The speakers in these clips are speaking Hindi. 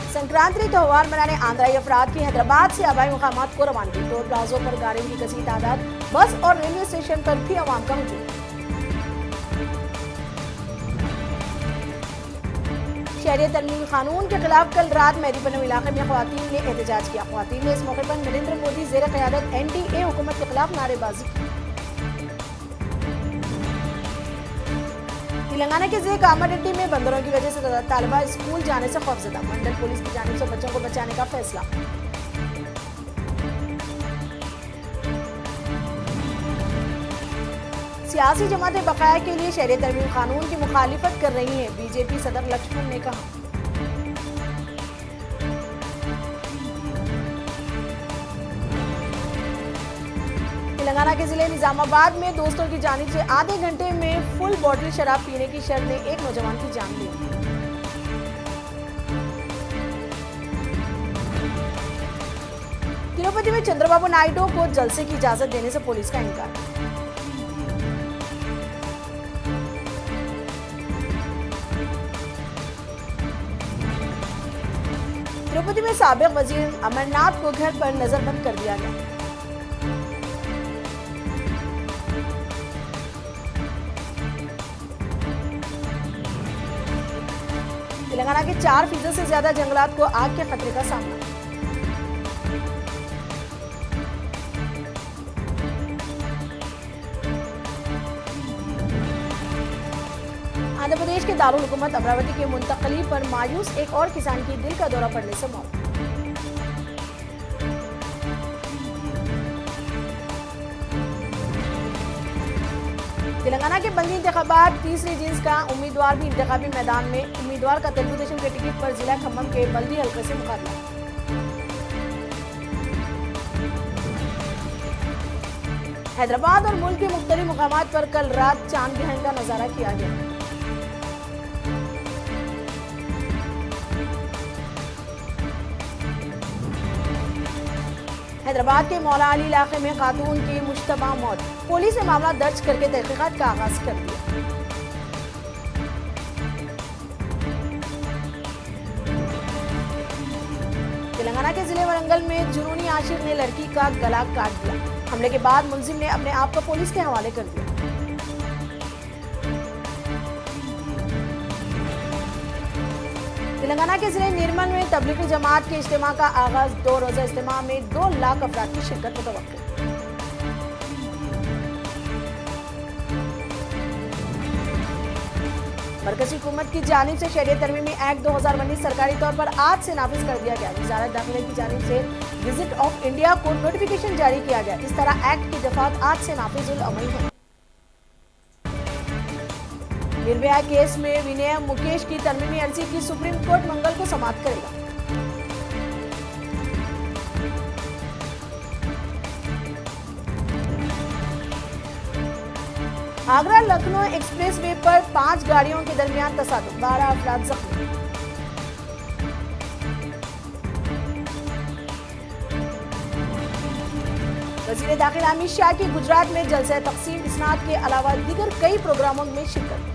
संक्रांति त्यौहार मनाने आंध्राई अफराद की हैदराबाद से आबाई मुकामात को रवानगी। टोल प्लाजों पर गाड़ियों की कसी तादाद, बस और रेलवे स्टेशन पर भी आवाम का हुजूम। शहरियत तरमीम कानून के खिलाफ कल रात मेहदीपट्टनम इलाके में ख्वातीन ने एहतजाज किया। ख्वातीन ने इस मौके पर नरेंद्र मोदी जेर क़यादत NDA हुकूमत के खिलाफ नारेबाजी की। तेलंगाना के ज़िले कामारेड्डी में बंदरों की वजह से तालिबा स्कूल जाने से खौफजदा। मंडल पुलिस की जानिब से बच्चों को बचाने का फैसला। सियासी जमातें बकाया के लिए शहरियत तरमीम कानून की मुखालिफत कर रही हैं, बीजेपी सदर लक्ष्मण ने कहा। तेलंगाना के जिले निजामाबाद में दोस्तों की जानिब से आधे घंटे में फुल बॉटल शराब पीने की शर्त ने एक नौजवान की जान ली। तिरुपति में चंद्रबाबू नायडू को जलसे की इजाजत देने से पुलिस का इनकार। तिरुपति में साबिक वजीर अमरनाथ को घर पर नजरबंद कर दिया गया। तेलंगाना के 4% से ज्यादा जंगलात को आग के खतरे का सामना। आंध्र प्रदेश के दारुल हुकूमत अमरावती के मुंतकली पर मायूस एक और किसान की दिल का दौरा पड़ने से मौत। तेलंगाना के बल्दी इंतखाबात तीसरी जिन्स का उम्मीदवार भी इंतखाबी मैदान में। उम्मीदवार का तेलुगु देशम के टिकट पर जिला खम्मम के बल्दी हल्के से मुकाबला। हैदराबाद और मुल्क के मुख्तलिफ मुकामात पर कल रात चांद ग्रहण का नजारा किया गया। हैदराबाद के मौला अली इलाके में खातून की मुश्तबा मौत। पुलिस ने मामला दर्ज करके तहकीकात का आगाज कर दिया। तेलंगाना के जिले वरंगल में जुनूनी आशिक ने लड़की का गला काट दिया। हमले के बाद मुलजिम ने अपने आप को पुलिस के हवाले कर दिया। तेलंगाना के जिले निर्मल में तबलीगी जमात के इज्तिमा का आगाज। 2 रोजा इज्तिमा में 2 लाख अफराद की शिरकत मुतवक्किल। मरकजी हुकूमत की जानिब से शहरियत तरमीमी एक्ट 2019 सरकारी तौर पर आज से नाफिज कर दिया गया। वजारत दाखिला की जानिब से विजिट ऑफ इंडिया को नोटिफिकेशन जारी किया गया। इस तरह एक्ट की दफात आज से नाफिजुल अमल है। निर्भया केस में विनय मुकेश की तरमीमी अर्जी की सुप्रीम कोर्ट मंगल को समाप्त करेगा। आगरा लखनऊ एक्सप्रेसवे पर 5 गाड़ियों के दरमियान तसादुम, 12 अफराद जख्मी। वजीर दाखिला अमित शाह की गुजरात में जलसा तकसीम इस्नाद के अलावा दीगर कई प्रोग्रामों में शिरकत।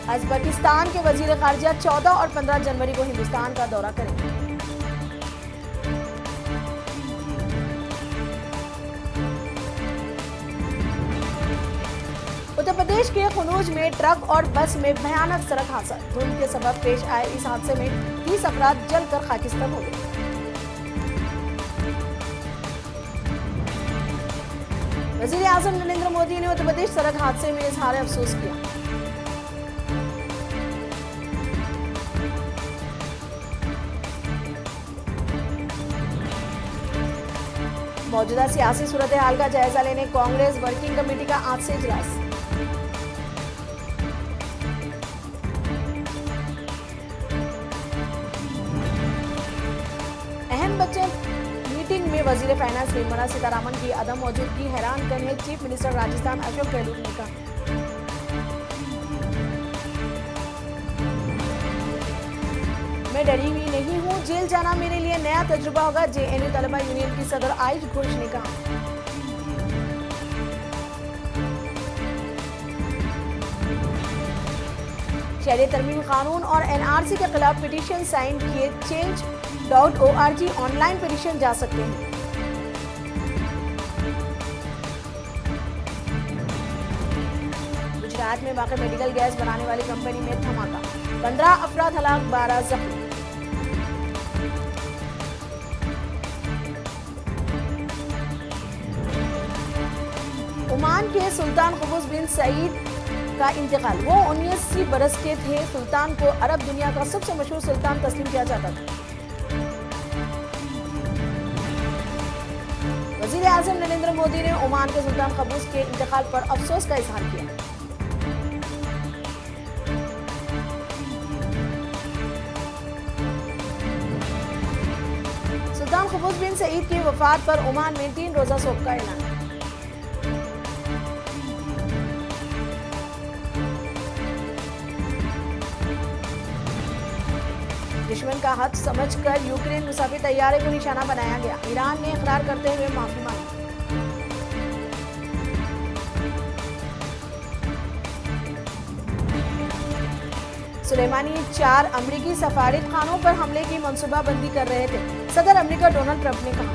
उज़्बेकिस्तान के वजीर खारजा 14 और 15 जनवरी को हिंदुस्तान का दौरा करेंगे। उत्तर प्रदेश के कनौज में ट्रक और बस में भयानक सड़क हादसा। धुंध के सबब पेश आए इस हादसे में 30 अफराद जलकर खाकिस्तान हो गए। वजीर आजम नरेंद्र मोदी ने उत्तर प्रदेश सड़क हादसे में इजहार अफसोस किया। मौजूदा सियासी सूरत हाल का जायजा लेने कांग्रेस वर्किंग कमेटी का आज से इजलास। अहम बजट मीटिंग में वजीर फाइनेंस निर्मला सीतारमण की अदम मौजूदगी हैरान करने चीफ मिनिस्टर राजस्थान अशोक गहलोत ने कहा। मैं डरी हुई नहीं हूं, जेल जाना मेरे लिए नया तजुर्बा होगा, जेएनयू तलबा यूनियन की सदर आयश घोष ने कहा। शहरियत तरमीमी कानून और NRC के खिलाफ पिटीशन साइन किए change.org ऑनलाइन पिटीशन जा सकते हैं। गुजरात में वाक़ मेडिकल गैस बनाने वाली कंपनी में धमाका, 15 अफराद हलाक, 12 जख्मी। ओमान के सुल्तान क़बूस बिन सईद का इंतकाल। वो 79 बरस के थे। सुल्तान को अरब दुनिया का सबसे मशहूर सुल्तान तस्लीम किया जाता था। वज़ीर आज़म नरेंद्र मोदी ने ओमान के सुल्तान क़बूस के इंतकाल पर अफसोस का इजहार किया। सुल्तान क़बूस बिन सईद की वफात पर ओमान में 3 रोज़ा शोक का ऐलान। दुश्मन का हक समझकर यूक्रेन मुसाफिर तैयारे को निशाना बनाया गया। ईरान ने इकरार करते हुए माफी मांगी। सुलेमानी 4 अमेरिकी सफारतखानों पर हमले की मंसूबाबंदी कर रहे थे, सदर अमेरिका डोनाल्ड ट्रंप ने कहा।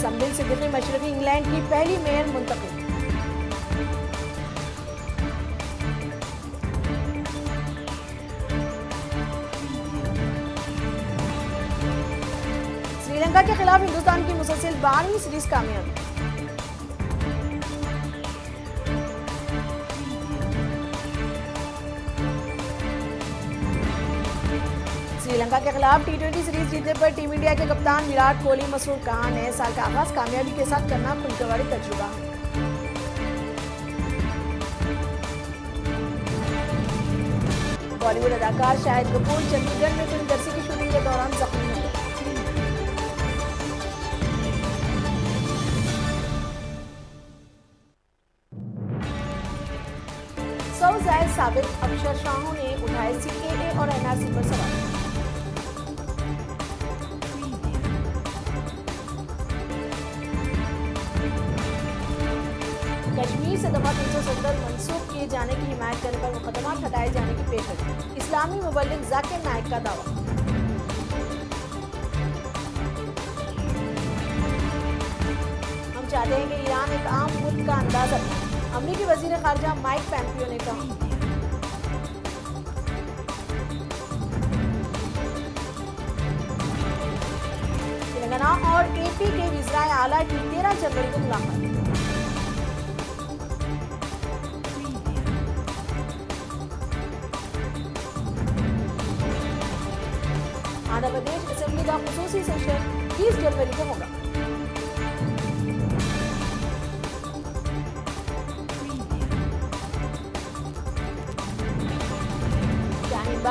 संबिल सिद्दीकी मशरकी इंग्लैंड की पहली मेयर मुंतखब। श्रीलंका के खिलाफ हिंदुस्तान की मुसलसल 12वीं सीरीज कामयाबी। श्रीलंका के खिलाफ T20 सीरीज जीतने पर टीम इंडिया के कप्तान विराट कोहली मसरूर। कहा, नए साल का आगाज कामयाबी के साथ करना खुशगवार तजुर्बा है। बॉलीवुड अदाकार शाहिद कपूर चंडीगढ़ में फिल्म जर्सी की शूटिंग के दौरान जख्मी हुए। जायज साबित अक्षरशाहों ने उठाए CAA और NRC पर सवाल। कश्मीर से दफा 370 मंसूख किए जाने की हिमायत करने पर मुकदमा हटाए जाने की पेशकश। इस्लामी मुबल्लिग जाकिर नाइक का दावा। हम चाहते हैं कि ईरान एक आम मुल्क का अंदाजा रहे, अमेरिकी वजीर खारजा माइक पोम्पियो ने कहा। तेलंगाना और AP के वज़ीर आला की 13 जनवरी को मुलाकात। आंध्र प्रदेश असेंबली का खुसूसी सेशन 20 जनवरी को होगा।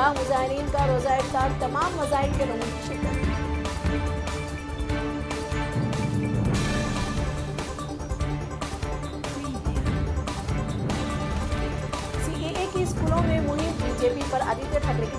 मुजाहिरीन का रोजा इफ्तार, तमाम मज़ाहिब के लोगों की शिरकत। CAA की स्कूलों में मुहिम, BJP पर आदित्य ठाकरे की